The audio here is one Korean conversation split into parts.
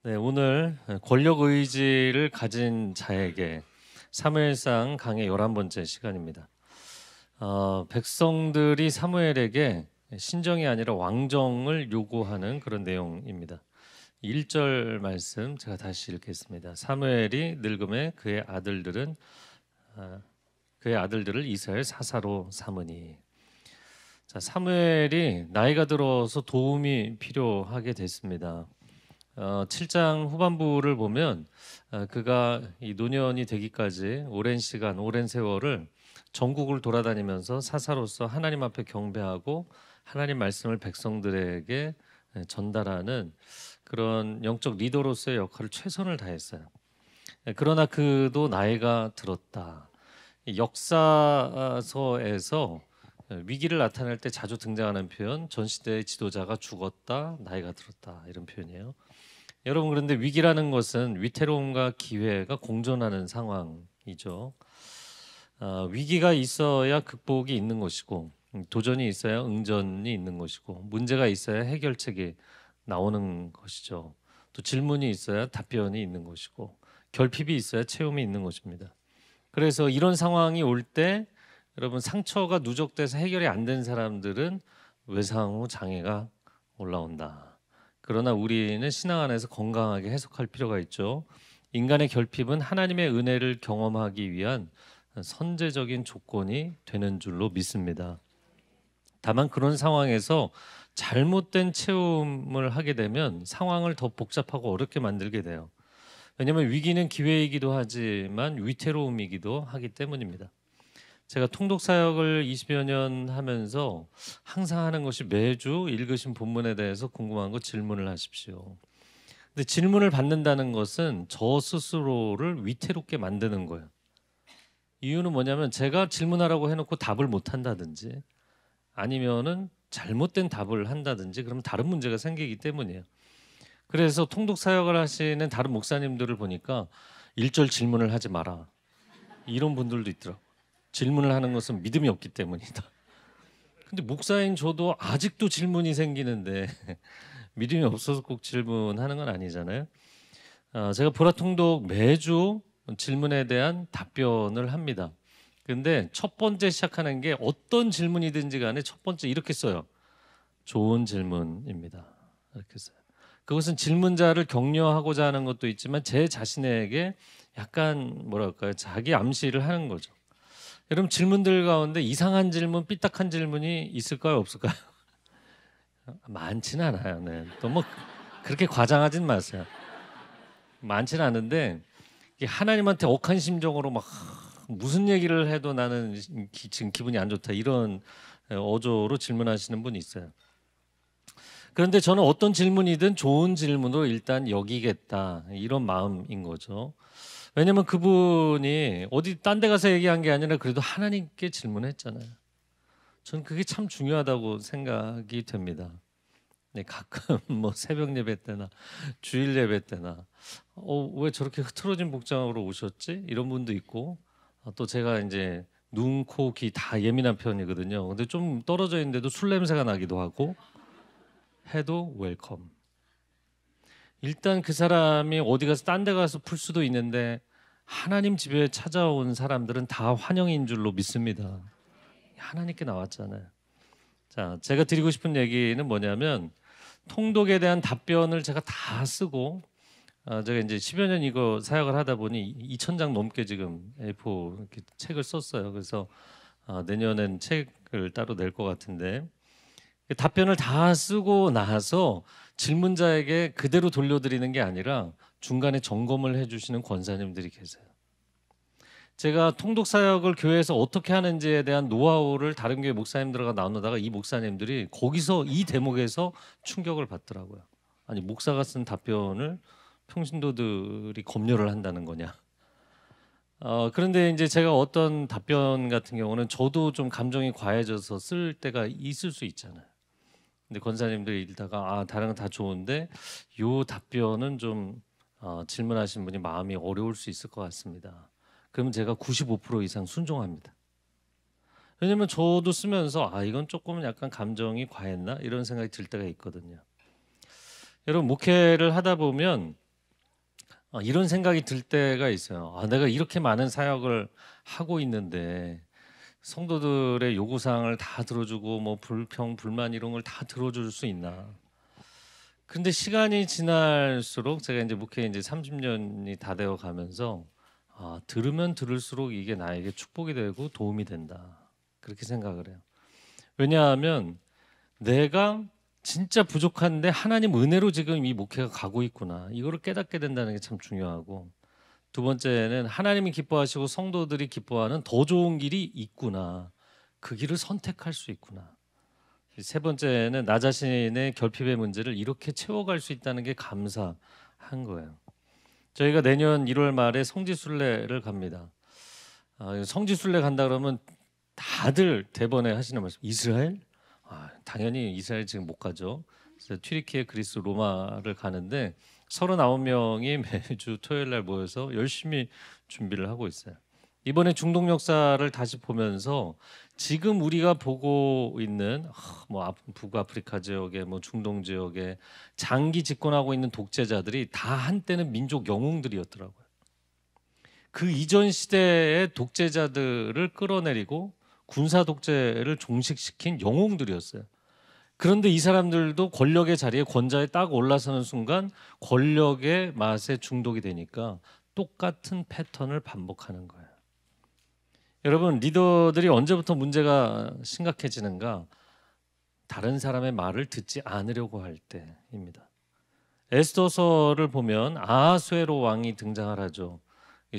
네, 오늘 권력 의지를 가진 자에게 사무엘상 강의 11번째 시간입니다. 백성들이 사무엘에게 신정이 아니라 왕정을 요구하는 그런 내용입니다. 1절 말씀 제가 다시 읽겠습니다. 사무엘이 늙음에 그의 아들들을 이스라엘 사사로 삼으니. 자, 사무엘이 나이가 들어서 도움이 필요하게 됐습니다. 7장 후반부를 보면 그가 이 노년이 되기까지 오랜 시간, 오랜 세월을 전국을 돌아다니면서 사사로서 하나님 앞에 경배하고 하나님 말씀을 백성들에게 전달하는 그런 영적 리더로서의 역할을 최선을 다했어요. 그러나 그도 나이가 들었다. 이 역사서에서 위기를 나타낼 때 자주 등장하는 표현, 전 시대의 지도자가 죽었다, 나이가 들었다, 이런 표현이에요. 여러분, 그런데 위기라는 것은 위태로움과 기회가 공존하는 상황이죠. 위기가 있어야 극복이 있는 것이고, 도전이 있어야 응전이 있는 것이고, 문제가 있어야 해결책이 나오는 것이죠. 또 질문이 있어야 답변이 있는 것이고, 결핍이 있어야 체험이 있는 것입니다. 그래서 이런 상황이 올 때 여러분, 상처가 누적돼서 해결이 안 된 사람들은 외상 후 장애가 올라온다. 그러나 우리는 신앙 안에서 건강하게 해석할 필요가 있죠. 인간의 결핍은 하나님의 은혜를 경험하기 위한 선제적인 조건이 되는 줄로 믿습니다. 다만 그런 상황에서 잘못된 체험을 하게 되면 상황을 더 복잡하고 어렵게 만들게 돼요. 왜냐하면 위기는 기회이기도 하지만 위태로움이기도 하기 때문입니다. 제가 통독 사역을 20여 년 하면서 항상 하는 것이 매주 읽으신 본문에 대해서 궁금한 거 질문을 하십시오. 근데 질문을 받는다는 것은 저 스스로를 위태롭게 만드는 거예요. 이유는 뭐냐면 제가 질문하라고 해놓고 답을 못 한다든지 아니면은 잘못된 답을 한다든지 그러면 다른 문제가 생기기 때문이에요. 그래서 통독 사역을 하시는 다른 목사님들을 보니까 1절 질문을 하지 마라, 이런 분들도 있더라고요. 질문을 하는 것은 믿음이 없기 때문이다. 근데 목사인 저도 아직도 질문이 생기는데 믿음이 없어서 꼭 질문하는 건 아니잖아요. 제가 보라통독 매주 질문에 대한 답변을 합니다. 근데 첫 번째 시작하는 게 어떤 질문이든지 간에 첫 번째 이렇게 써요. 좋은 질문입니다. 이렇게 써요. 그것은 질문자를 격려하고자 하는 것도 있지만 제 자신에게 약간 뭐랄까요, 자기 암시를 하는 거죠. 여러분, 질문들 가운데 이상한 질문, 삐딱한 질문이 있을까요, 없을까요? 많지는 않아요. 네. 또 뭐 그렇게 과장하진 마세요. 많지는 않은데 하나님한테 억한 심정으로 막 무슨 얘기를 해도 나는 지금 기분이 안 좋다, 이런 어조로 질문하시는 분이 있어요. 그런데 저는 어떤 질문이든 좋은 질문으로 일단 여기겠다, 이런 마음인 거죠. 왜냐면 그분이 어디 딴 데 가서 얘기한 게 아니라 그래도 하나님께 질문했잖아요. 저는 그게 참 중요하다고 생각이 됩니다. 네, 가끔 뭐 새벽 예배 때나 주일 예배 때나 왜 저렇게 흐트러진 복장으로 오셨지? 이런 분도 있고, 또 제가 이제 눈, 코, 귀 다 예민한 편이거든요. 근데 좀 떨어져 있는데도 술 냄새가 나기도 하고 해도 웰컴. 일단 그 사람이 어디 가서 딴 데 가서 풀 수도 있는데 하나님 집에 찾아온 사람들은 다 환영인 줄로 믿습니다. 하나님께 나왔잖아요. 자, 제가 드리고 싶은 얘기는 뭐냐면 통독에 대한 답변을 제가 다 쓰고, 제가 이제 10여 년 이거 사역을 하다 보니 2,000장 넘게 지금 A4 이렇게 책을 썼어요. 그래서 내년엔 책을 따로 낼 것 같은데, 답변을 다 쓰고 나서 질문자에게 그대로 돌려드리는 게 아니라 중간에 점검을 해주시는 권사님들이 계세요. 제가 통독 사역을 교회에서 어떻게 하는지에 대한 노하우를 다른 교회 목사님들과 나누다가 이 목사님들이 거기서 이 대목에서 충격을 받더라고요. 아니, 목사가 쓴 답변을 평신도들이 검열을 한다는 거냐. 그런데 이제 제가 어떤 답변 같은 경우는 저도 좀 감정이 과해져서 쓸 때가 있을 수 있잖아요. 근데 권사님들이 읽다가 다른 건 다 좋은데 요 답변은 좀 질문하신 분이 마음이 어려울 수 있을 것 같습니다. 그러면 제가 95% 이상 순종합니다. 왜냐면 저도 쓰면서 이건 조금 약간 감정이 과했나, 이런 생각이 들 때가 있거든요. 여러분, 목회를 하다 보면 이런 생각이 들 때가 있어요. 내가 이렇게 많은 사역을 하고 있는데 성도들의 요구사항을 다 들어주고 뭐 불평, 불만 이런 걸 다 들어줄 수 있나? 근데 시간이 지날수록 제가 이제 목회 이제 30년이 다 되어 가면서 들으면 들을수록 이게 나에게 축복이 되고 도움이 된다. 그렇게 생각을 해요. 왜냐하면 내가 진짜 부족한데 하나님 은혜로 지금 이 목회가 가고 있구나. 이거를 깨닫게 된다는 게 참 중요하고, 두 번째는 하나님이 기뻐하시고 성도들이 기뻐하는 더 좋은 길이 있구나. 그 길을 선택할 수 있구나. 세 번째는 나 자신의 결핍의 문제를 이렇게 채워갈 수 있다는 게 감사한 거예요. 저희가 내년 1월 말에 성지순례를 갑니다. 성지순례 간다 그러면 다들 대번에 하시는 말씀, 이스라엘? 당연히 이스라엘 지금 못 가죠. 그래서 튀르키예, 그리스, 로마를 가는데 39명이 매주 토요일 날 모여서 열심히 준비를 하고 있어요. 이번에 중동 역사를 다시 보면서 지금 우리가 보고 있는 뭐 북아프리카 지역에 뭐 중동 지역에 장기 집권하고 있는 독재자들이 다 한때는 민족 영웅들이었더라고요. 그 이전 시대의 독재자들을 끌어내리고 군사 독재를 종식시킨 영웅들이었어요. 그런데 이 사람들도 권력의 자리에 권좌에 딱 올라서는 순간 권력의 맛에 중독이 되니까 똑같은 패턴을 반복하는 거예요. 여러분, 리더들이 언제부터 문제가 심각해지는가? 다른 사람의 말을 듣지 않으려고 할 때입니다. 에스더서를 보면 아하수에로 왕이 등장을 하죠.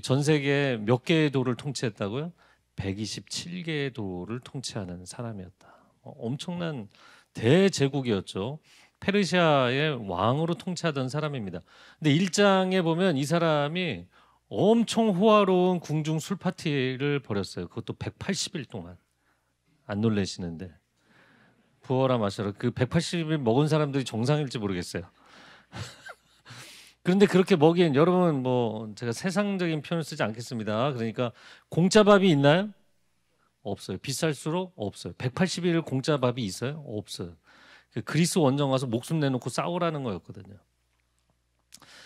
전 세계 몇 개의 도를 통치했다고요? 127개의 도를 통치하는 사람이었다. 엄청난 대제국이었죠. 페르시아의 왕으로 통치하던 사람입니다. 근데 1장에 보면 이 사람이 엄청 호화로운 궁중 술 파티를 벌였어요. 그것도 180일 동안. 안 놀라시는데 부어라 마셔라. 그 180일 먹은 사람들이 정상일지 모르겠어요. 그런데 그렇게 먹인, 여러분 뭐 제가 세상적인 표현을 쓰지 않겠습니다. 그러니까 공짜 밥이 있나요? 없어요. 비쌀수록 없어요. 180일 공짜 밥이 있어요? 없어요. 그리스 원정 가서 목숨 내놓고 싸우라는 거였거든요.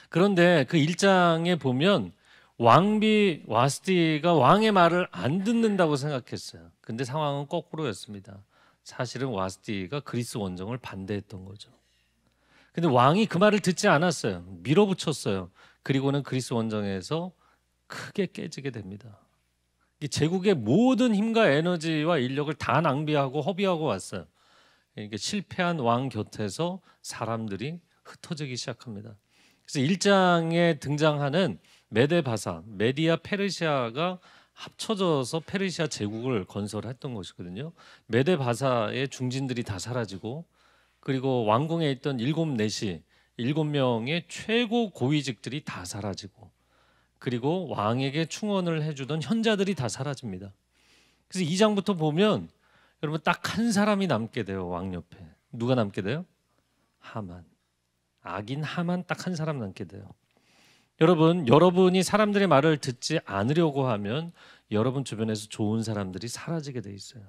그런데 그 1장에 보면 왕비 와스티가 왕의 말을 안 듣는다고 생각했어요. 근데 상황은 거꾸로였습니다. 사실은 와스티가 그리스 원정을 반대했던 거죠. 근데 왕이 그 말을 듣지 않았어요. 밀어붙였어요. 그리고는 그리스 원정에서 크게 깨지게 됩니다. 이 제국의 모든 힘과 에너지와 인력을 다 낭비하고 허비하고 왔어요. 이게 실패한 왕 곁에서 사람들이 흩어지기 시작합니다. 그래서 1장에 등장하는 메데바사, 메디아 페르시아가 합쳐져서 페르시아 제국을 건설했던 것이거든요. 메데바사의 중진들이 다 사라지고, 그리고 왕궁에 있던 7명의 최고 고위직들이 다 사라지고, 그리고 왕에게 충원을 해주던 현자들이 다 사라집니다. 그래서 2장부터 보면 여러분 딱 한 사람이 남게 돼요. 왕 옆에. 누가 남게 돼요? 하만. 악인 하만 딱 한 사람 남게 돼요. 여러분이 사람들의 말을 듣지 않으려고 하면 여러분 주변에서 좋은 사람들이 사라지게 돼 있어요.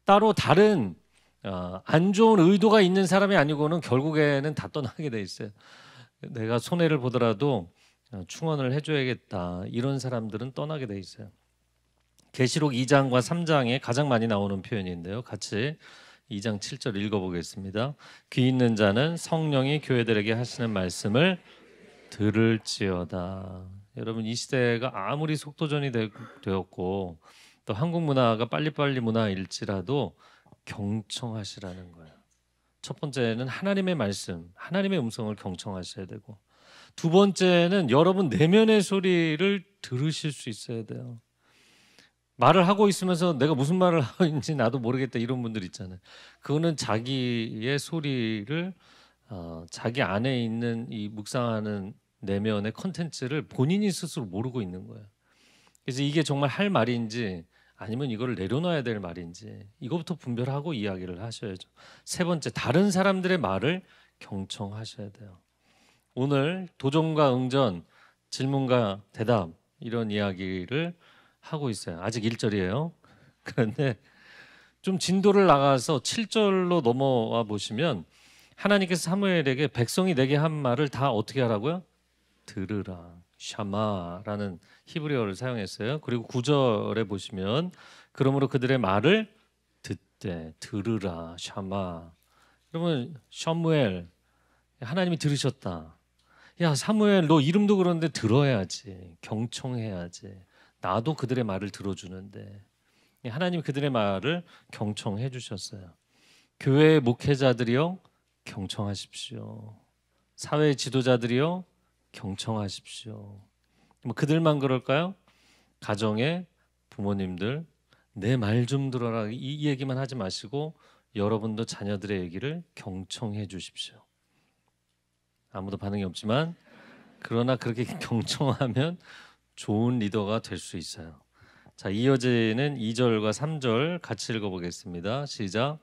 따로 다른 안 좋은 의도가 있는 사람이 아니고는 결국에는 다 떠나게 돼 있어요. 내가 손해를 보더라도 충원을 해줘야겠다. 이런 사람들은 떠나게 돼 있어요. 계시록 2장과 3장에 가장 많이 나오는 표현인데요. 같이 2장 7절 읽어보겠습니다. 귀 있는 자는 성령이 교회들에게 하시는 말씀을 들을지어다. 여러분, 이 시대가 아무리 속도전이 되었고 또 한국 문화가 빨리빨리 문화일지라도 경청하시라는 거예요. 첫 번째는 하나님의 말씀, 하나님의 음성을 경청하셔야 되고, 두 번째는 여러분 내면의 소리를 들으실 수 있어야 돼요. 말을 하고 있으면서 내가 무슨 말을 하고 있는지 나도 모르겠다 이런 분들 있잖아요. 그거는 자기의 소리를 자기 안에 있는 이 묵상하는 내면의 컨텐츠를 본인이 스스로 모르고 있는 거예요. 그래서 이게 정말 할 말인지 아니면 이걸 내려놔야 될 말인지 이거부터 분별하고 이야기를 하셔야죠. 세 번째, 다른 사람들의 말을 경청하셔야 돼요. 오늘 도전과 응전, 질문과 대답 이런 이야기를 하고 있어요. 아직 1절이에요. 그런데 좀 진도를 나가서 7절로 넘어와 보시면 하나님께서 사무엘에게 백성이 내게 한 말을 다 어떻게 하라고요? 들으라. 샤마라는 히브리어를 사용했어요. 그리고 9절에 보시면 그러므로 그들의 말을 듣되 들으라. 샤마. 그러면 셔무엘 하나님이 들으셨다. 야 사무엘 너 이름도 그런데 들어야지. 경청해야지. 나도 그들의 말을 들어주는데 하나님이 그들의 말을 경청해 주셨어요. 교회의 목회자들이요 경청하십시오. 사회 지도자들이요 경청하십시오. 뭐 그들만 그럴까요? 가정의 부모님들 내 말 좀 들어라 이 얘기만 하지 마시고 여러분도 자녀들의 얘기를 경청해 주십시오. 아무도 반응이 없지만 그러나 그렇게 경청하면 좋은 리더가 될 수 있어요. 자, 이어지는 2절과 3절 같이 읽어보겠습니다. 시작.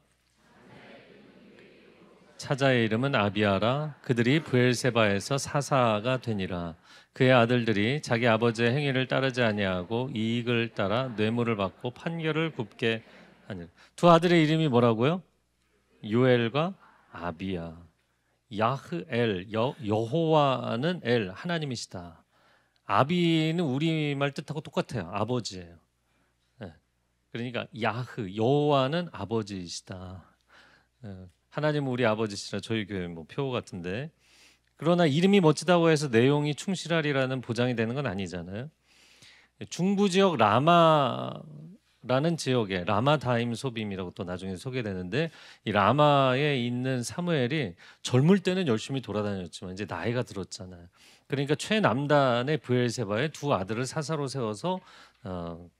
차자의 이름은 아비아라. 그들이 브엘세바에서 사사가 되니라. 그의 아들들이 자기 아버지의 행위를 따르지 아니하고 이익을 따라 뇌물을 받고 판결을 굽게 하니라. 두 아들의 이름이 뭐라고요? 요엘과 아비야. 야흐엘 여호와는 엘 하나님이시다. 아비는 우리말 뜻하고 똑같아요. 아버지예요. 네. 그러니까 야흐 여호와는 아버지이시다. 하나님은 우리 아버지시라. 저희 교회 뭐 표 같은데. 그러나 이름이 멋지다고 해서 내용이 충실하리라는 보장이 되는 건 아니잖아요. 중부 지역 라마라는 지역에 라마다임 소빔이라고 또 나중에 소개되는데 이 라마에 있는 사무엘이 젊을 때는 열심히 돌아다녔지만 이제 나이가 들었잖아요. 그러니까 최남단의 브엘세바의 두 아들을 사사로 세워서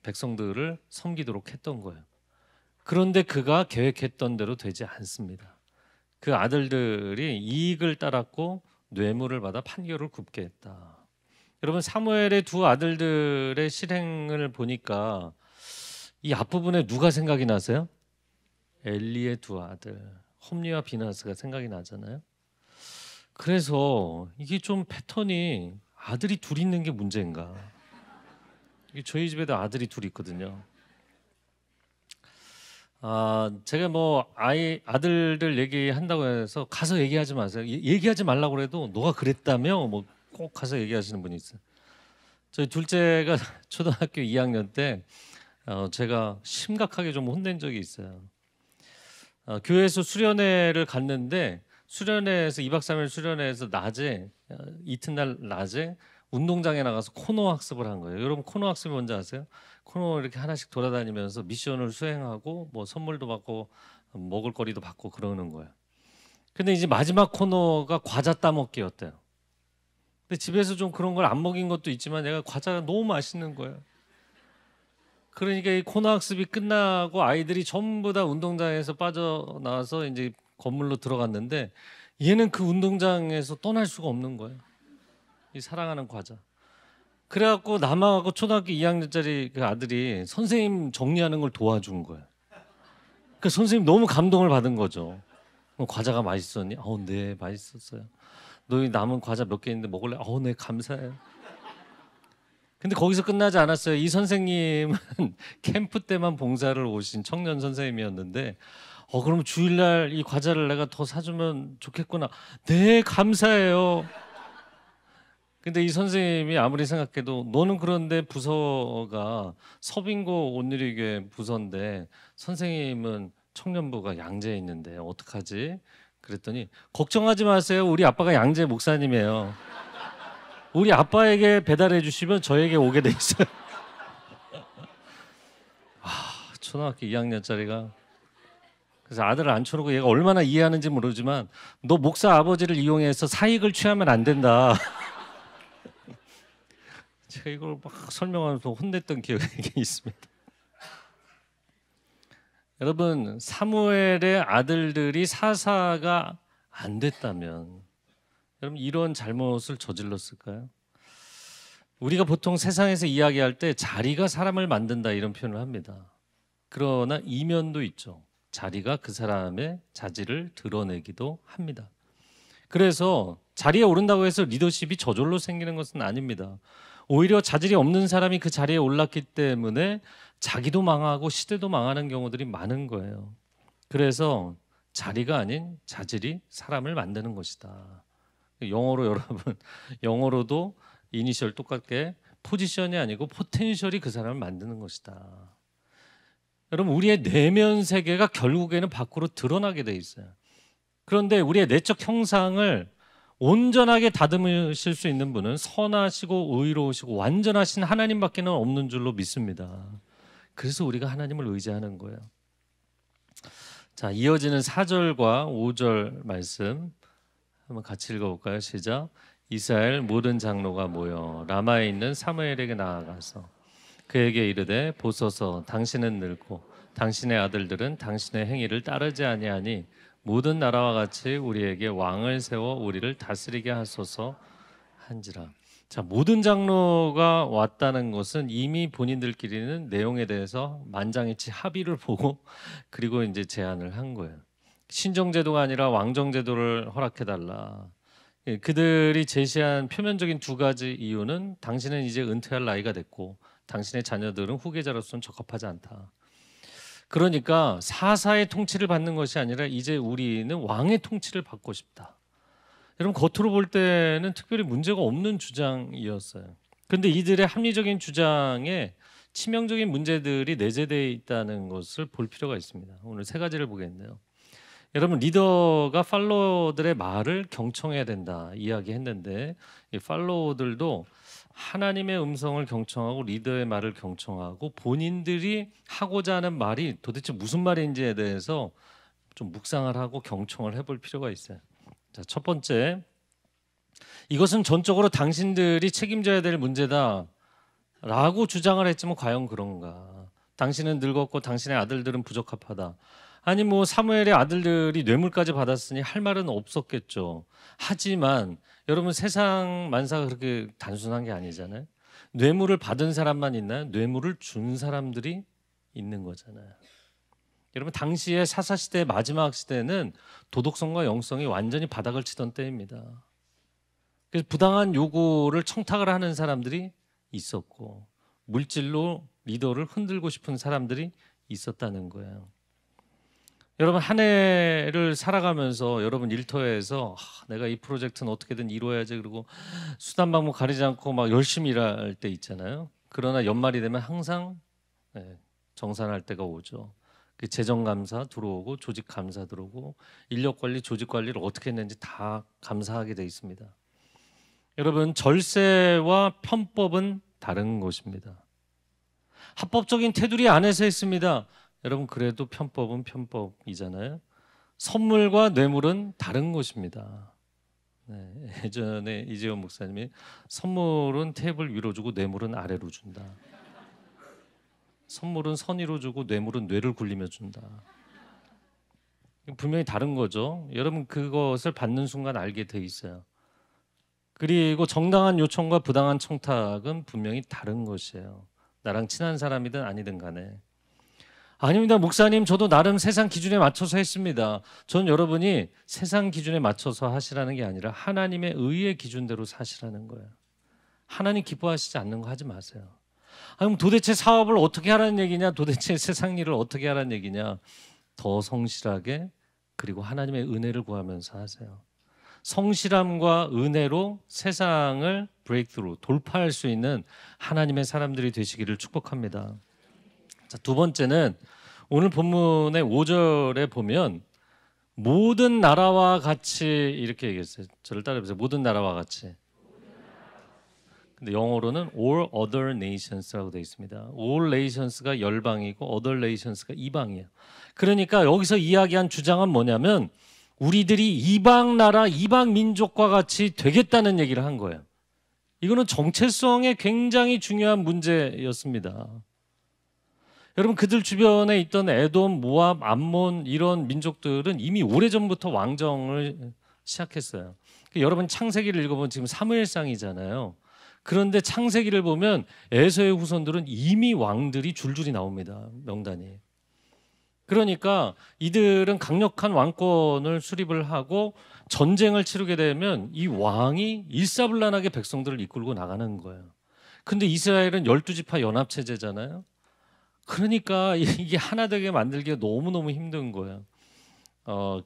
백성들을 섬기도록 했던 거예요. 그런데 그가 계획했던 대로 되지 않습니다. 그 아들들이 이익을 따랐고 뇌물을 받아 판결을 굽게 했다. 여러분 사무엘의 두 아들들의 실행을 보니까 이 앞부분에 누가 생각이 나세요? 엘리의 두 아들 홈리와 비나스가 생각이 나잖아요. 그래서 이게 좀 패턴이 아들이 둘 있는 게 문제인가? 저희 집에도 아들이 둘 있거든요. 제가 뭐 아들들 얘기한다고 해서 가서 얘기하지 마세요. 얘기하지 말라고 그래도 너가 그랬다며 뭐 꼭 가서 얘기하시는 분이 있어요. 저희 둘째가 초등학교 2학년 때 제가 심각하게 좀 혼낸 적이 있어요. 교회에서 수련회를 갔는데 수련회에서 2박 3일 수련회에서 낮에 이튿날 낮에 운동장에 나가서 코너 학습을 한 거예요. 여러분 코너 학습이 뭔지 아세요? 코너 이렇게 하나씩 돌아다니면서 미션을 수행하고 뭐 선물도 받고 먹을 거리도 받고 그러는 거예요. 근데 이제 마지막 코너가 과자 따먹기였대요. 근데 집에서 좀 그런 걸 안 먹인 것도 있지만 내가 과자가 너무 맛있는 거예요. 그러니까 이 코너 학습이 끝나고 아이들이 전부 다 운동장에서 빠져나와서 이제 건물로 들어갔는데 얘는 그 운동장에서 떠날 수가 없는 거예요. 이 사랑하는 과자. 그래갖고 남아갖고 초등학교 2학년짜리 그 아들이 선생님 정리하는 걸 도와준 거예요. 그 선생님 너무 감동을 받은 거죠. 과자가 맛있었니? 네 맛있었어요. 너희 남은 과자 몇 개 있는데 먹을래? 네 감사해요. 근데 거기서 끝나지 않았어요. 이 선생님은 캠프 때만 봉사를 오신 청년 선생님이었는데 그럼 주일날 이 과자를 내가 더 사주면 좋겠구나. 네 감사해요. 근데 이 선생님이 아무리 생각해도 너는 그런데 부서가 서빙고 온누리교회 부서인데 선생님은 청년부가 양재에 있는데 어떡하지? 그랬더니 걱정하지 마세요. 우리 아빠가 양재 목사님이에요. 우리 아빠에게 배달해 주시면 저에게 오게 돼 있어요. 초등학교 2학년짜리가 그래서 아들을 앉혀놓고 얘가 얼마나 이해하는지 모르지만 너 목사 아버지를 이용해서 사익을 취하면 안 된다. 제가 이걸 막 설명하면서 혼냈던 기억이 있습니다. 여러분 사무엘의 아들들이 사사가 안 됐다면 여러분 이런 잘못을 저질렀을까요? 우리가 보통 세상에서 이야기할 때 자리가 사람을 만든다 이런 표현을 합니다. 그러나 이면도 있죠. 자리가 그 사람의 자질을 드러내기도 합니다. 그래서 자리에 오른다고 해서 리더십이 저절로 생기는 것은 아닙니다. 오히려 자질이 없는 사람이 그 자리에 올랐기 때문에 자기도 망하고 시대도 망하는 경우들이 많은 거예요. 그래서 자리가 아닌 자질이 사람을 만드는 것이다. 영어로 여러분 영어로도 이니셜 똑같게 포지션이 아니고 포텐셜이 그 사람을 만드는 것이다. 여러분 우리의 내면 세계가 결국에는 밖으로 드러나게 돼 있어요. 그런데 우리의 내적 형상을 온전하게 다듬으실 수 있는 분은 선하시고 의로우시고 완전하신 하나님밖에는 없는 줄로 믿습니다. 그래서 우리가 하나님을 의지하는 거예요. 자, 이어지는 4절과 5절 말씀 한번 같이 읽어볼까요? 시작. 이스라엘 모든 장로가 모여 라마에 있는 사무엘에게 나아가서 그에게 이르되 보소서 당신은 늙고 당신의 아들들은 당신의 행위를 따르지 아니하니 모든 나라와 같이 우리에게 왕을 세워 우리를 다스리게 하소서 한지라. 자, 모든 장로가 왔다는 것은 이미 본인들끼리는 내용에 대해서 만장일치 합의를 보고 그리고 이제 제안을 한 거예요. 신정제도가 아니라 왕정제도를 허락해달라. 그들이 제시한 표면적인 두 가지 이유는 당신은 이제 은퇴할 나이가 됐고 당신의 자녀들은 후계자로서는 적합하지 않다. 그러니까 사사의 통치를 받는 것이 아니라 이제 우리는 왕의 통치를 받고 싶다. 여러분 겉으로 볼 때는 특별히 문제가 없는 주장이었어요. 그런데 이들의 합리적인 주장에 치명적인 문제들이 내재되어 있다는 것을 볼 필요가 있습니다. 오늘 세 가지를 보겠네요. 여러분 리더가 팔로워들의 말을 경청해야 된다 이야기했는데 이 팔로워들도 하나님의 음성을 경청하고 리더의 말을 경청하고 본인들이 하고자 하는 말이 도대체 무슨 말인지에 대해서 좀 묵상을 하고 경청을 해볼 필요가 있어요. 자, 첫 번째, 이것은 전적으로 당신들이 책임져야 될 문제다라고 주장을 했지만 과연 그런가? 당신은 늙었고 당신의 아들들은 부적합하다. 아니 뭐 사무엘의 아들들이 뇌물까지 받았으니 할 말은 없었겠죠. 하지만 여러분 세상 만사가 그렇게 단순한 게 아니잖아요. 뇌물을 받은 사람만 있나요? 뇌물을 준 사람들이 있는 거잖아요. 여러분 당시에 사사시대의 마지막 시대는 도덕성과 영성이 완전히 바닥을 치던 때입니다. 그래서 부당한 요구를 청탁을 하는 사람들이 있었고 물질로 리더를 흔들고 싶은 사람들이 있었다는 거예요. 여러분 한 해를 살아가면서 여러분 일터에서 내가 이 프로젝트는 어떻게든 이루어야지 그리고 수단 방법 가리지 않고 막 열심히 일할 때 있잖아요. 그러나 연말이 되면 항상 정산할 때가 오죠. 그 재정감사 들어오고 조직감사 들어오고 인력관리 조직관리를 어떻게 했는지 다 감사하게 돼 있습니다. 여러분 절세와 편법은 다른 것입니다. 합법적인 테두리 안에서 했습니다. 여러분 그래도 편법은 편법이잖아요. 선물과 뇌물은 다른 것입니다. 네, 예전에 이재원 목사님이 선물은 테이블 위로 주고 뇌물은 아래로 준다. 선물은 선의로 주고 뇌물은 뇌를 굴리며 준다. 분명히 다른 거죠. 여러분 그것을 받는 순간 알게 돼 있어요. 그리고 정당한 요청과 부당한 청탁은 분명히 다른 것이에요. 나랑 친한 사람이든 아니든 간에. 아닙니다. 목사님 저도 나름 세상 기준에 맞춰서 했습니다. 전 여러분이 세상 기준에 맞춰서 하시라는 게 아니라 하나님의 의의 기준대로 사시라는 거예요. 하나님 기뻐하시지 않는 거 하지 마세요. 그럼 도대체 사업을 어떻게 하라는 얘기냐? 도대체 세상 일을 어떻게 하라는 얘기냐? 더 성실하게 그리고 하나님의 은혜를 구하면서 하세요. 성실함과 은혜로 세상을 브레이크스루 돌파할 수 있는 하나님의 사람들이 되시기를 축복합니다. 자, 두 번째는 오늘 본문의 5절에 보면 모든 나라와 같이 이렇게 얘기했어요. 저를 따라해보세요. 모든 나라와 같이. 근데 영어로는 all other nations라고 되어 있습니다. all nations가 열방이고 other nations가 이방이에요. 그러니까 여기서 이야기한 주장은 뭐냐면 우리들이 이방 나라, 이방 민족과 같이 되겠다는 얘기를 한 거예요. 이거는 정체성에 굉장히 중요한 문제였습니다. 여러분 그들 주변에 있던 에돔, 모압, 암몬 이런 민족들은 이미 오래전부터 왕정을 시작했어요. 여러분 창세기를 읽어보면 지금 사무엘상이잖아요. 그런데 창세기를 보면 에서의 후손들은 이미 왕들이 줄줄이 나옵니다. 명단이. 그러니까 이들은 강력한 왕권을 수립을 하고 전쟁을 치르게 되면 이 왕이 일사불란하게 백성들을 이끌고 나가는 거예요. 근데 이스라엘은 12지파 연합체제잖아요. 그러니까 이게 하나 되게 만들기가 너무너무 힘든 거예요.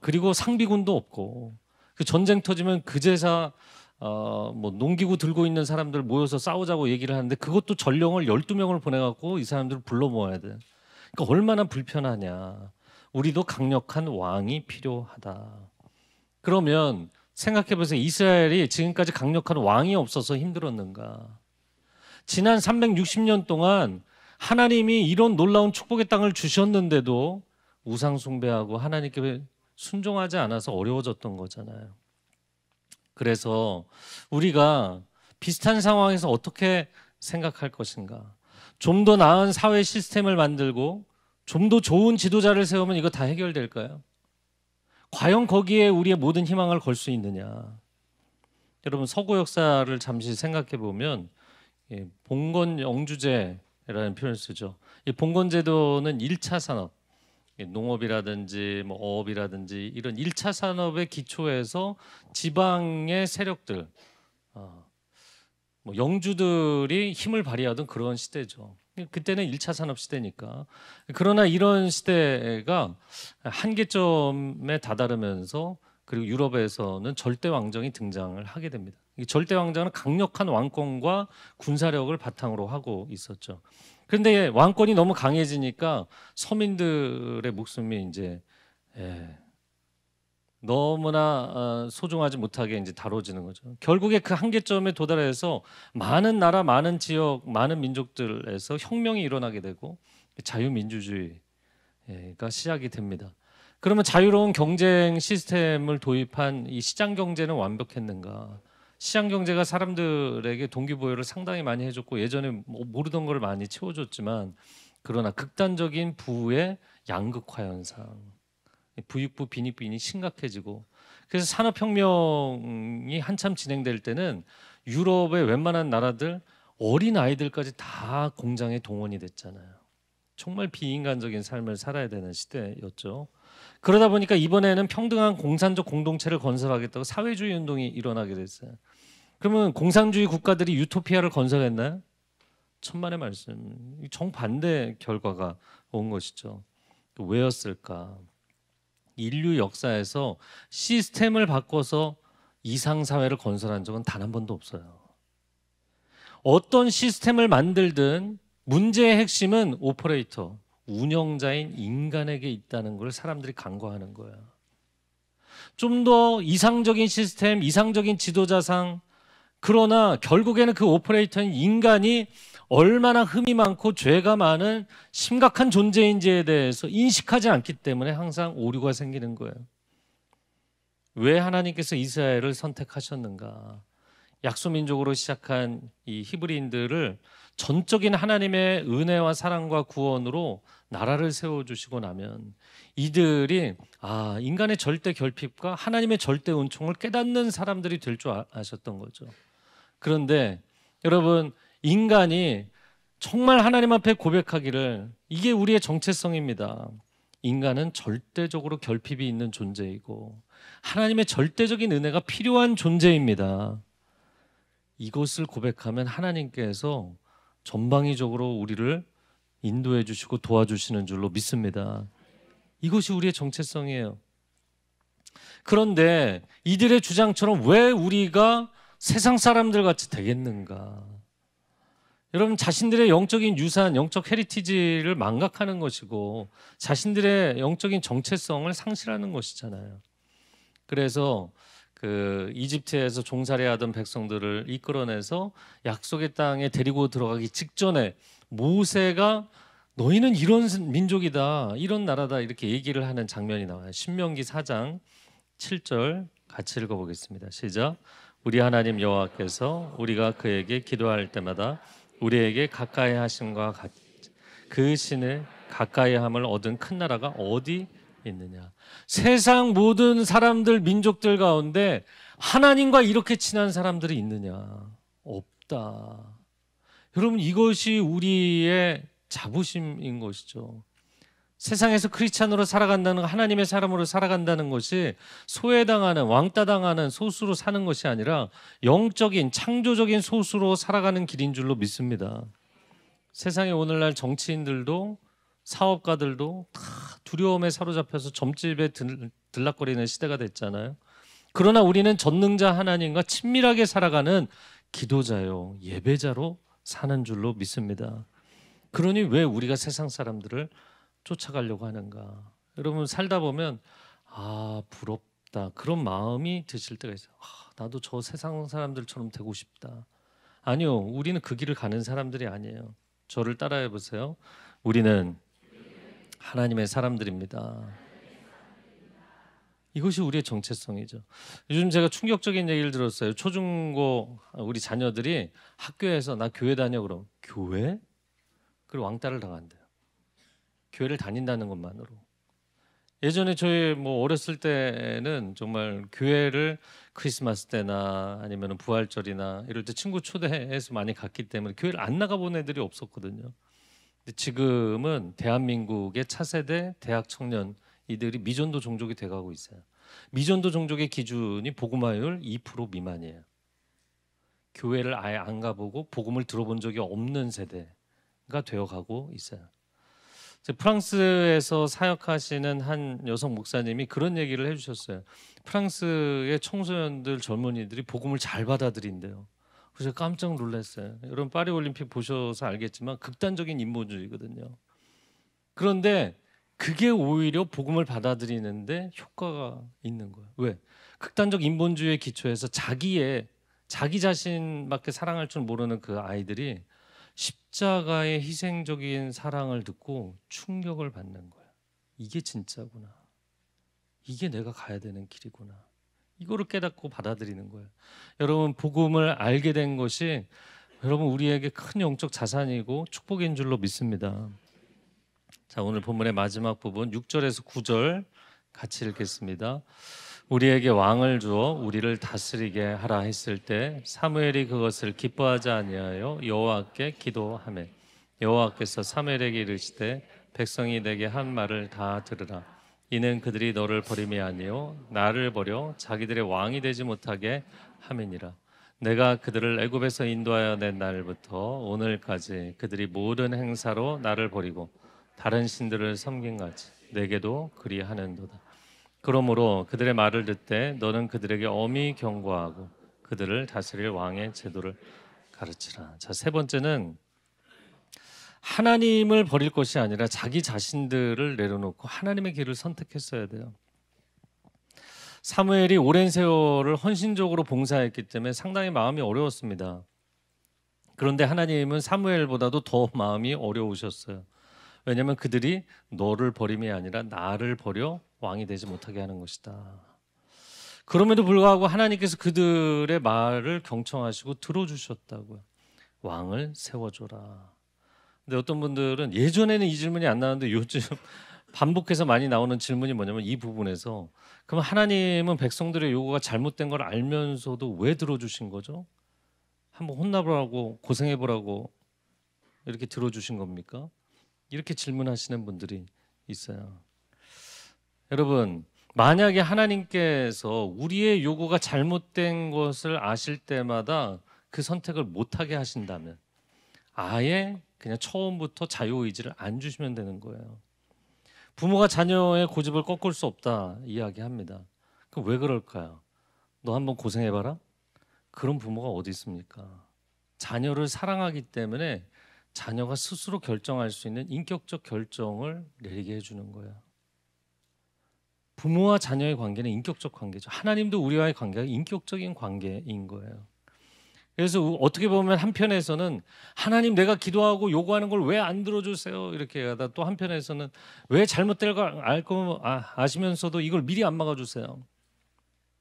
그리고 상비군도 없고 그 전쟁 터지면 그제사 뭐 농기구 들고 있는 사람들 모여서 싸우자고 얘기를 하는데 그것도 전령을 12명을 보내갖고 이 사람들을 불러 모아야 돼. 그러니까 얼마나 불편하냐. 우리도 강력한 왕이 필요하다. 그러면 생각해보세요. 이스라엘이 지금까지 강력한 왕이 없어서 힘들었는가? 지난 360년 동안 하나님이 이런 놀라운 축복의 땅을 주셨는데도 우상 숭배하고 하나님께 순종하지 않아서 어려워졌던 거잖아요. 그래서 우리가 비슷한 상황에서 어떻게 생각할 것인가? 좀 더 나은 사회 시스템을 만들고 좀 더 좋은 지도자를 세우면 이거 다 해결될까요? 과연 거기에 우리의 모든 희망을 걸 수 있느냐? 여러분 서구 역사를 잠시 생각해 보면 봉건 영주제라는 표현을 쓰죠. 이 봉건 제도는 1차 산업, 농업이라든지 뭐 어업이라든지 이런 1차 산업의 기초에서 지방의 세력들, 뭐 영주들이 힘을 발휘하던 그런 시대죠. 그때는 1차 산업 시대니까. 그러나 이런 시대가 한계점에 다다르면서 그리고 유럽에서는 절대 왕정이 등장을 하게 됩니다. 이 절대 왕정은 강력한 왕권과 군사력을 바탕으로 하고 있었죠. 그런데 왕권이 너무 강해지니까 서민들의 목숨이 이제 너무나 소중하지 못하게 이제 다뤄지는 거죠. 결국에 그 한계점에 도달해서 많은 나라, 많은 지역, 많은 민족들에서 혁명이 일어나게 되고 자유민주주의가 시작이 됩니다. 그러면 자유로운 경쟁 시스템을 도입한 이 시장 경제는 완벽했는가? 시장 경제가 사람들에게 동기부여를 상당히 많이 해줬고 예전에 모르던 걸 많이 채워줬지만 그러나 극단적인 부의 양극화 현상, 부익부 빈익빈이 심각해지고 그래서 산업혁명이 한참 진행될 때는 유럽의 웬만한 나라들 어린 아이들까지 다 공장에 동원이 됐잖아요. 정말 비인간적인 삶을 살아야 되는 시대였죠. 그러다 보니까 이번에는 평등한 공산적 공동체를 건설하겠다고 사회주의 운동이 일어나게 됐어요. 그러면 공산주의 국가들이 유토피아를 건설했나요? 천만의 말씀. 정반대 결과가 온 것이죠. 왜였을까? 인류 역사에서 시스템을 바꿔서 이상사회를 건설한 적은 단 한 번도 없어요. 어떤 시스템을 만들든 문제의 핵심은 오퍼레이터, 운영자인 인간에게 있다는 걸 사람들이 간과하는 거야. 좀 더 이상적인 시스템, 이상적인 지도자상, 그러나 결국에는 그 오퍼레이터인 인간이 얼마나 흠이 많고 죄가 많은 심각한 존재인지에 대해서 인식하지 않기 때문에 항상 오류가 생기는 거예요. 왜 하나님께서 이스라엘을 선택하셨는가? 약소민족으로 시작한 이 히브리인들을 전적인 하나님의 은혜와 사랑과 구원으로 나라를 세워주시고 나면 이들이 인간의 절대 결핍과 하나님의 절대 은총을 깨닫는 사람들이 될 줄 아셨던 거죠. 그런데 여러분 인간이 정말 하나님 앞에 고백하기를 이게 우리의 정체성입니다. 인간은 절대적으로 결핍이 있는 존재이고 하나님의 절대적인 은혜가 필요한 존재입니다. 이것을 고백하면 하나님께서 전방위적으로 우리를 인도해 주시고 도와주시는 줄로 믿습니다. 이것이 우리의 정체성이에요. 그런데 이들의 주장처럼 왜 우리가 세상 사람들 같이 되겠는가? 여러분 자신들의 영적인 유산, 영적 헤리티지를 망각하는 것이고 자신들의 영적인 정체성을 상실하는 것이잖아요. 그래서 그 이집트에서 종살이하던 백성들을 이끌어내서 약속의 땅에 데리고 들어가기 직전에 모세가 너희는 이런 민족이다, 이런 나라다 이렇게 얘기를 하는 장면이 나와요. 신명기 4장 7절 같이 읽어보겠습니다. 시작. 우리 하나님 여호와께서 우리가 그에게 기도할 때마다 우리에게 가까이 하심과 같이 그 신을 가까이 함을 얻은 큰 나라가 어디 있느냐? 세상 모든 사람들 민족들 가운데 하나님과 이렇게 친한 사람들이 있느냐? 없다. 여러분 이것이 우리의 자부심인 것이죠. 세상에서 크리스찬으로 살아간다는 하나님의 사람으로 살아간다는 것이 소외당하는 왕따당하는 소수로 사는 것이 아니라 영적인 창조적인 소수로 살아가는 길인 줄로 믿습니다. 세상에 오늘날 정치인들도 사업가들도 다 두려움에 사로잡혀서 점집에 들락거리는 시대가 됐잖아요. 그러나 우리는 전능자 하나님과 친밀하게 살아가는 기도자요, 예배자로 사는 줄로 믿습니다. 그러니 왜 우리가 세상 사람들을 쫓아가려고 하는가? 여러분 살다 보면 부럽다 그런 마음이 드실 때가 있어요. 나도 저 세상 사람들처럼 되고 싶다. 아니요, 우리는 그 길을 가는 사람들이 아니에요. 저를 따라해 보세요. 우리는 하나님의 사람들입니다. 이것이 우리의 정체성이죠. 요즘 제가 충격적인 얘기를 들었어요. 초중고 우리 자녀들이 학교에서 나 교회 다녀 그럼 교회? 그리고 왕따를 당한대요. 교회를 다닌다는 것만으로. 예전에 저희 어렸을 때는 정말 교회를 크리스마스 때나 아니면 부활절이나 이럴 때 친구 초대해서 많이 갔기 때문에 교회를 안 나가본 애들이 없었거든요. 근데 지금은 대한민국의 차세대 대학 청년 이들이 미전도 종족이 돼가고 있어요. 미전도 종족의 기준이 복음화율 2% 미만이에요. 교회를 아예 안 가보고 복음을 들어본 적이 없는 세대가 되어가고 있어요. 프랑스에서 사역하시는 한 여성 목사님이 그런 얘기를 해주셨어요. 프랑스의 청소년들 젊은이들이 복음을 잘 받아들인대요. 그래서 깜짝 놀랐어요. 여러분 파리 올림픽 보셔서 알겠지만 극단적인 인본주의거든요. 그런데 그게 오히려 복음을 받아들이는데 효과가 있는 거예요. 왜? 극단적 인본주의의 기초에서 자기 자신밖에 사랑할 줄 모르는 그 아이들이 십자가의 희생적인 사랑을 듣고 충격을 받는 거예요. 이게 진짜구나. 이게 내가 가야 되는 길이구나. 이거를 깨닫고 받아들이는 거예요. 여러분 복음을 알게 된 것이 여러분 우리에게 큰 영적 자산이고 축복인 줄로 믿습니다. 자, 오늘 본문의 마지막 부분 6절에서 9절 같이 읽겠습니다. 우리에게 왕을 주어 우리를 다스리게 하라 했을 때 사무엘이 그것을 기뻐하지 아니하여 여호와께 기도하매 여호와께서 사무엘에게 이르시되 백성이 내게 한 말을 다 들으라. 이는 그들이 너를 버림이 아니요 나를 버려 자기들의 왕이 되지 못하게 함이니라. 내가 그들을 애굽에서 인도하여 낸 날부터 오늘까지 그들이 모든 행사로 나를 버리고 다른 신들을 섬긴 같이 내게도 그리하는도다. 그러므로 그들의 말을 듣되 너는 그들에게 엄히 경고하고 그들을 다스릴 왕의 제도를 가르치라. 자, 세 번째는 하나님을 버릴 것이 아니라 자기 자신들을 내려놓고 하나님의 길을 선택했어야 돼요. 사무엘이 오랜 세월을 헌신적으로 봉사했기 때문에 상당히 마음이 어려웠습니다. 그런데 하나님은 사무엘보다도 더 마음이 어려우셨어요. 왜냐하면 그들이 너를 버림이 아니라 나를 버려 왕이 되지 못하게 하는 것이다. 그럼에도 불구하고 하나님께서 그들의 말을 경청하시고 들어주셨다고요. 왕을 세워줘라. 근데 어떤 분들은 예전에는 이 질문이 안 나왔는데 요즘 반복해서 많이 나오는 질문이 뭐냐면 이 부분에서 그럼 하나님은 백성들의 요구가 잘못된 걸 알면서도 왜 들어주신 거죠? 한번 혼나보라고 고생해보라고 이렇게 들어주신 겁니까? 이렇게 질문하시는 분들이 있어요. 여러분, 만약에 하나님께서 우리의 요구가 잘못된 것을 아실 때마다 그 선택을 못하게 하신다면 아예 그냥 처음부터 자유의지를 안 주시면 되는 거예요. 부모가 자녀의 고집을 꺾을 수 없다 이야기합니다. 그럼 왜 그럴까요? 너 한번 고생해봐라? 그런 부모가 어디 있습니까? 자녀를 사랑하기 때문에 자녀가 스스로 결정할 수 있는 인격적 결정을 내리게 해주는 거예요. 부모와 자녀의 관계는 인격적 관계죠. 하나님도 우리와의 관계가 인격적인 관계인 거예요. 그래서 어떻게 보면 한편에서는 하나님 내가 기도하고 요구하는 걸 왜 안 들어주세요 이렇게 하다 또 한편에서는 왜 잘못될 걸 알고 아시면서도 이걸 미리 안 막아주세요.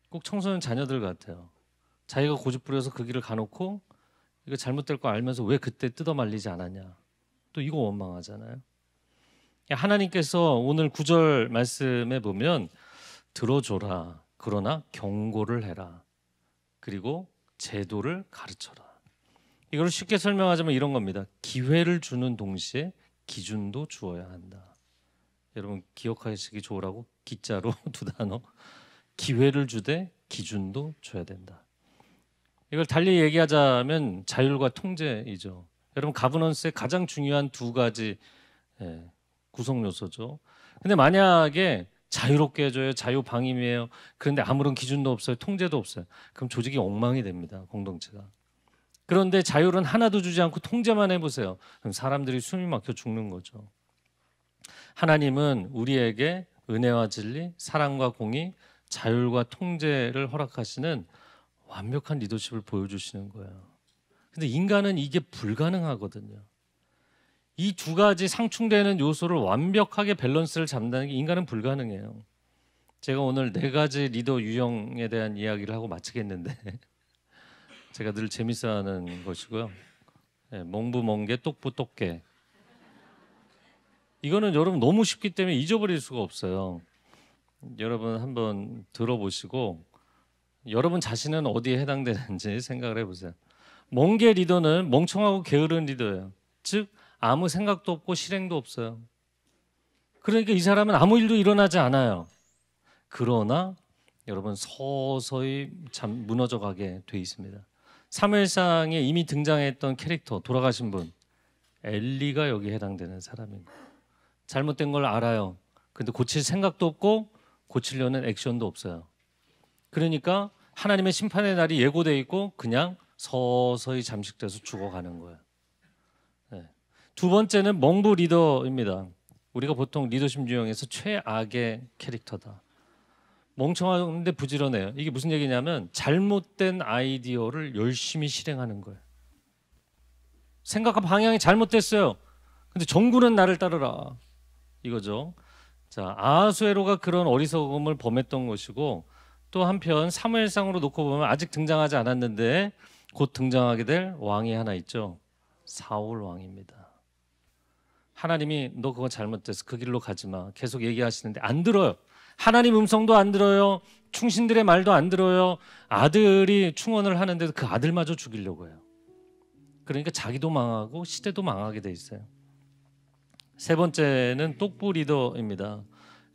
꼭 청소년 자녀들 같아요. 자기가 고집 부려서 그 길을 가놓고 이거 잘못될 거 알면서 왜 그때 뜯어 말리지 않았냐. 또 이거 원망하잖아요. 하나님께서 오늘 9절 말씀에 보면 들어줘라. 그러나 경고를 해라. 그리고 제도를 가르쳐라. 이걸 쉽게 설명하자면 이런 겁니다. 기회를 주는 동시에 기준도 주어야 한다. 여러분 기억하시기 좋으라고 기자로 두 단어. 기회를 주되 기준도 줘야 된다. 이걸 달리 얘기하자면 자율과 통제이죠. 여러분 가버넌스의 가장 중요한 두 가지 구성 요소죠. 근데 만약에 자유롭게 해줘요. 자유방임이에요. 그런데 아무런 기준도 없어요. 통제도 없어요. 그럼 조직이 엉망이 됩니다. 공동체가. 그런데 자유는 하나도 주지 않고 통제만 해보세요. 그럼 사람들이 숨이 막혀 죽는 거죠. 하나님은 우리에게 은혜와 진리, 사랑과 공의, 자율과 통제를 허락하시는 완벽한 리더십을 보여주시는 거예요. 근데 인간은 이게 불가능하거든요. 이 두 가지 상충되는 요소를 완벽하게 밸런스를 잡는 게 인간은 불가능해요. 제가 오늘 4가지 리더 유형에 대한 이야기를 하고 마치겠는데 제가 늘 재밌어하는 것이고요. 멍부멍개, 똑부똑개. 이거는 여러분 너무 쉽기 때문에 잊어버릴 수가 없어요. 여러분 한번 들어보시고 여러분 자신은 어디에 해당되는지 생각을 해보세요. 멍게 리더는 멍청하고 게으른 리더예요. 즉 아무 생각도 없고 실행도 없어요. 그러니까 이 사람은 아무 일도 일어나지 않아요. 그러나 여러분 서서히 참 무너져가게 돼 있습니다. 사무엘상에 이미 등장했던 캐릭터, 돌아가신 분 엘리가 여기에 해당되는 사람인 거예요. 잘못된 걸 알아요. 근데 고칠 생각도 없고 고치려는 액션도 없어요. 그러니까 하나님의 심판의 날이 예고돼 있고 그냥 서서히 잠식돼서 죽어가는 거예요. 두 번째는 멍부 리더입니다. 우리가 보통 리더십 유형에서 최악의 캐릭터다. 멍청한데 부지런해요. 이게 무슨 얘기냐면 잘못된 아이디어를 열심히 실행하는 거예요. 생각과 방향이 잘못됐어요. 근데 정부는 나를 따르라. 이거죠. 자, 아하수에로가 그런 어리석음을 범했던 것이고 또 한편 사무엘상으로 놓고 보면 아직 등장하지 않았는데 곧 등장하게 될 왕이 하나 있죠. 사울 왕입니다. 하나님이 너 그거 잘못됐어. 그 길로 가지 마. 계속 얘기하시는데 안 들어요. 하나님 음성도 안 들어요. 충신들의 말도 안 들어요. 아들이 충원을 하는데도 그 아들마저 죽이려고 해요. 그러니까 자기도 망하고 시대도 망하게 돼 있어요. 세 번째는 똑부 리더입니다.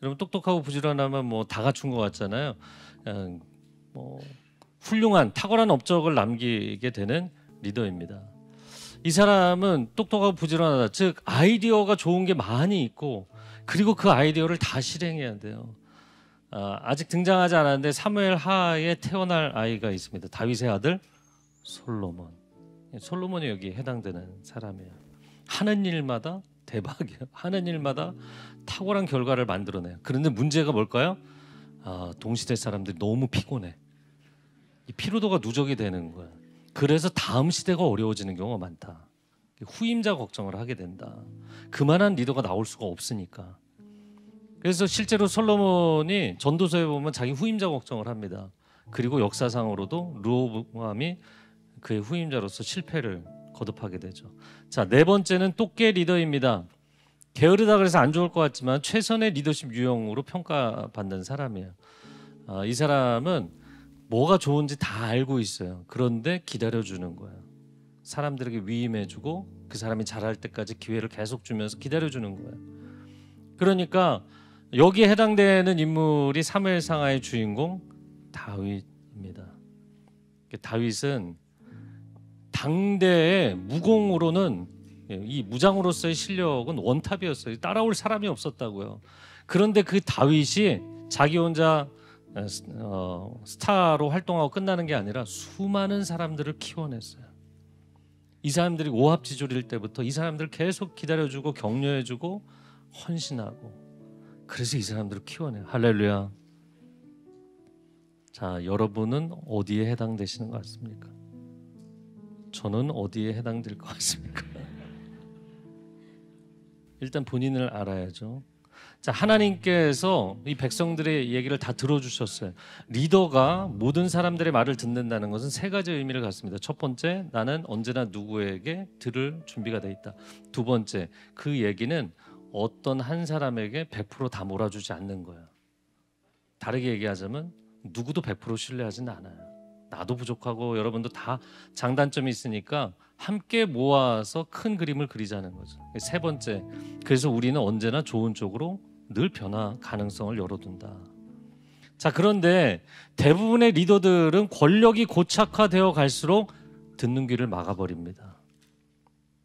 여러분 똑똑하고 부지런하면 뭐 다 갖춘 것 같잖아요. 뭐 훌륭한 탁월한 업적을 남기게 되는 리더입니다. 이 사람은 똑똑하고 부지런하다. 즉 아이디어가 좋은 게 많이 있고 그리고 그 아이디어를 다 실행해야 돼요. 아직 등장하지 않았는데 사무엘 하에 태어날 아이가 있습니다. 다윗의 아들 솔로몬. 솔로몬이 여기 해당되는 사람이에요. 하는 일마다 대박이에요. 하는 일마다 탁월한 결과를 만들어내요. 그런데 문제가 뭘까요? 동시대 사람들이 너무 피곤해. 이 피로도가 누적이 되는 거예요. 그래서 다음 시대가 어려워지는 경우가 많다. 후임자 걱정을 하게 된다. 그만한 리더가 나올 수가 없으니까. 그래서 실제로 솔로몬이 전도서에 보면 자기 후임자 걱정을 합니다. 그리고 역사상으로도 르호보암이 그의 후임자로서 실패를 거듭하게 되죠. 자, 네 번째는 똑개 리더입니다. 게으르다 그래서 안 좋을 것 같지만 최선의 리더십 유형으로 평가받는 사람이에요. 이 사람은 뭐가 좋은지 다 알고 있어요. 그런데 기다려주는 거예요. 사람들에게 위임해주고 그 사람이 잘할 때까지 기회를 계속 주면서 기다려주는 거예요. 그러니까 여기에 해당되는 인물이 사무엘상하의 주인공 다윗입니다. 다윗은 당대의 무공으로는 이 무장으로서의 실력은 원탑이었어요. 따라올 사람이 없었다고요. 그런데 그 다윗이 자기 혼자 스타로 활동하고 끝나는 게 아니라 수많은 사람들을 키워냈어요. 이 사람들이 오합지졸일 때부터 이 사람들을 계속 기다려주고 격려해주고 헌신하고 그래서 이 사람들을 키워내요. 할렐루야. 자, 여러분은 어디에 해당되시는 것 같습니까? 저는 어디에 해당될 것 같습니까? 일단 본인을 알아야죠. 자, 하나님께서 이 백성들의 얘기를 다 들어주셨어요. 리더가 모든 사람들의 말을 듣는다는 것은 3가지 의미를 갖습니다. 첫 번째, 나는 언제나 누구에게 들을 준비가 돼 있다. 두 번째, 그 얘기는 어떤 한 사람에게 100% 다 몰아주지 않는 거예요. 다르게 얘기하자면 누구도 100% 신뢰하지는 않아요. 나도 부족하고 여러분도 다 장단점이 있으니까 함께 모아서 큰 그림을 그리자는 거죠. 세 번째, 그래서 우리는 언제나 좋은 쪽으로 늘 변화 가능성을 열어둔다. 자, 그런데 대부분의 리더들은 권력이 고착화되어 갈수록 듣는 귀를 막아버립니다.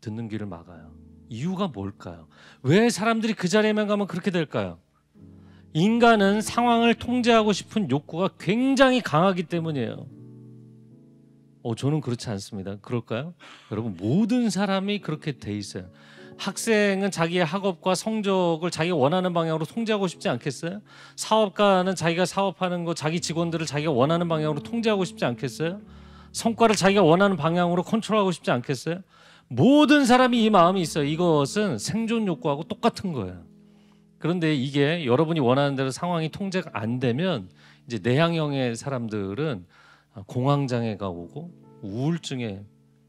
듣는 귀를 막아요. 이유가 뭘까요? 왜 사람들이 그 자리에만 가면 그렇게 될까요? 인간은 상황을 통제하고 싶은 욕구가 굉장히 강하기 때문이에요. 저는 그렇지 않습니다. 그럴까요? 여러분, 모든 사람이 그렇게 돼 있어요. 학생은 자기의 학업과 성적을 자기가 원하는 방향으로 통제하고 싶지 않겠어요? 사업가는 자기가 사업하는 거, 자기 직원들을 자기가 원하는 방향으로 통제하고 싶지 않겠어요? 성과를 자기가 원하는 방향으로 컨트롤하고 싶지 않겠어요? 모든 사람이 이 마음이 있어요. 이것은 생존 욕구하고 똑같은 거예요. 그런데 이게 여러분이 원하는 대로 상황이 통제가 안 되면 이제 내향형의 사람들은 공황장애가 오고 우울증에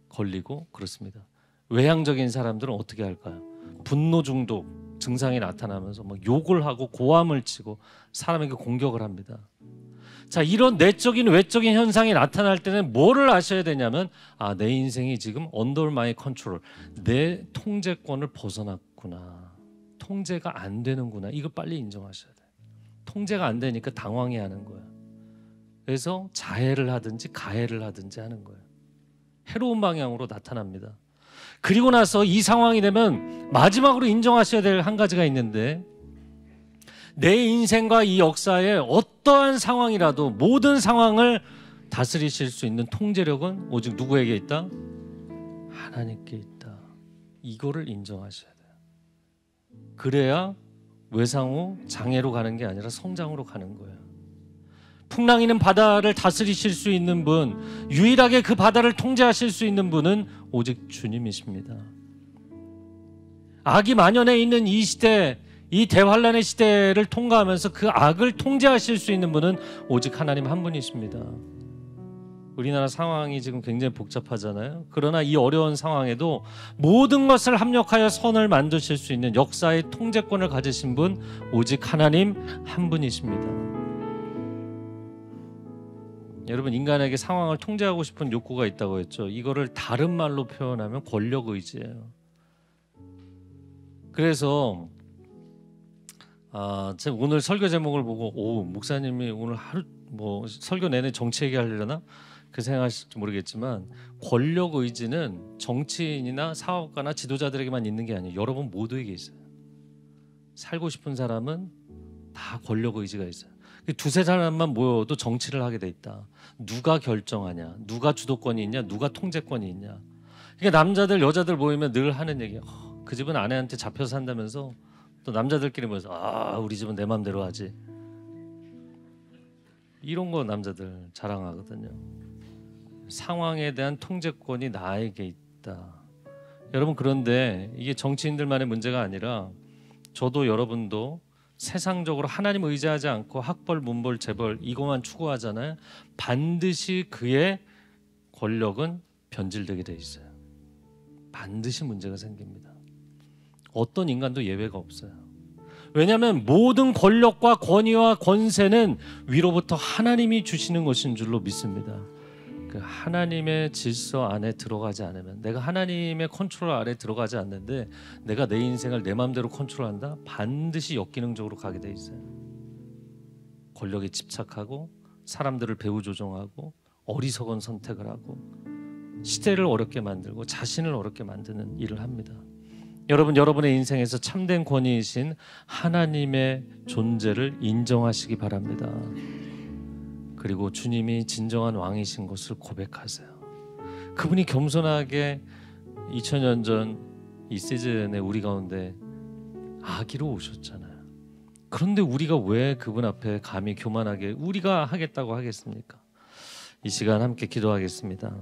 걸리고 그렇습니다. 외향적인 사람들은 어떻게 할까요? 분노 중독 증상이 나타나면서 막 욕을 하고 고함을 치고 사람에게 공격을 합니다. 자, 이런 내적인 외적인 현상이 나타날 때는 뭐를 아셔야 되냐면 내 인생이 지금 under my control, 내 통제권을 벗어났구나. 통제가 안 되는구나. 이거 빨리 인정하셔야 돼요. 통제가 안 되니까 당황해하는 거예요. 그래서 자해를 하든지 가해를 하든지 하는 거예요. 해로운 방향으로 나타납니다. 그리고 나서 이 상황이 되면 마지막으로 인정하셔야 될 한 가지가 있는데, 내 인생과 이 역사에 어떠한 상황이라도 모든 상황을 다스리실 수 있는 통제력은 오직 누구에게 있다? 하나님께 있다. 이거를 인정하셔야 돼요. 그래야 외상후 장애로 가는 게 아니라 성장으로 가는 거예요. 풍랑이는 바다를 다스리실 수 있는 분, 유일하게 그 바다를 통제하실 수 있는 분은 오직 주님이십니다. 악이 만연해 있는 이 시대, 이 대환란의 시대를 통과하면서 그 악을 통제하실 수 있는 분은 오직 하나님 한 분이십니다. 우리나라 상황이 지금 굉장히 복잡하잖아요. 그러나 이 어려운 상황에도 모든 것을 합력하여 선을 만드실 수 있는 역사의 통제권을 가지신 분 오직 하나님 한 분이십니다. 여러분, 인간에게 상황을 통제하고 싶은 욕구가 있다고 했죠. 이거를 다른 말로 표현하면 권력의지예요. 그래서 제가 오늘 설교 제목을 보고 목사님이 오늘 하루 설교 내내 정치 얘기하려나? 그 생각하실지 모르겠지만 권력의지는 정치인이나 사업가나 지도자들에게만 있는 게 아니에요. 여러분 모두에게 있어요. 살고 싶은 사람은 다 권력의지가 있어요. 두세 사람만 모여도 정치를 하게 돼 있다. 누가 결정하냐, 누가 주도권이 있냐, 누가 통제권이 있냐. 그러니까 남자들 여자들 모이면 늘 하는 얘기야. 그 집은 아내한테 잡혀서 산다면서 또 남자들끼리 모여서 우리 집은 내 맘대로 하지. 이런 거 남자들 자랑하거든요. 상황에 대한 통제권이 나에게 있다. 여러분, 그런데 이게 정치인들만의 문제가 아니라 저도 여러분도 세상적으로 하나님 의지하지 않고 학벌, 문벌, 재벌 이것만 추구하잖아요. 반드시 그의 권력은 변질되게 돼 있어요. 반드시 문제가 생깁니다. 어떤 인간도 예외가 없어요. 왜냐하면 모든 권력과 권위와 권세는 위로부터 하나님이 주시는 것인 줄로 믿습니다. 그 하나님의 질서 안에 들어가지 않으면, 내가 하나님의 컨트롤 아래 들어가지 않는데 내가 내 인생을 내 마음대로 컨트롤한다? 반드시 역기능적으로 가게 돼 있어요. 권력에 집착하고 사람들을 배후 조종하고 어리석은 선택을 하고 시대를 어렵게 만들고 자신을 어렵게 만드는 일을 합니다. 여러분, 여러분의 인생에서 참된 권위이신 하나님의 존재를 인정하시기 바랍니다. 그리고 주님이 진정한 왕이신 것을 고백하세요. 그분이 겸손하게 2000년 전 이 시즌에 우리 가운데 아기로 오셨잖아요. 그런데 우리가 왜 그분 앞에 감히 교만하게 우리가 하겠다고 하겠습니까? 이 시간 함께 기도하겠습니다.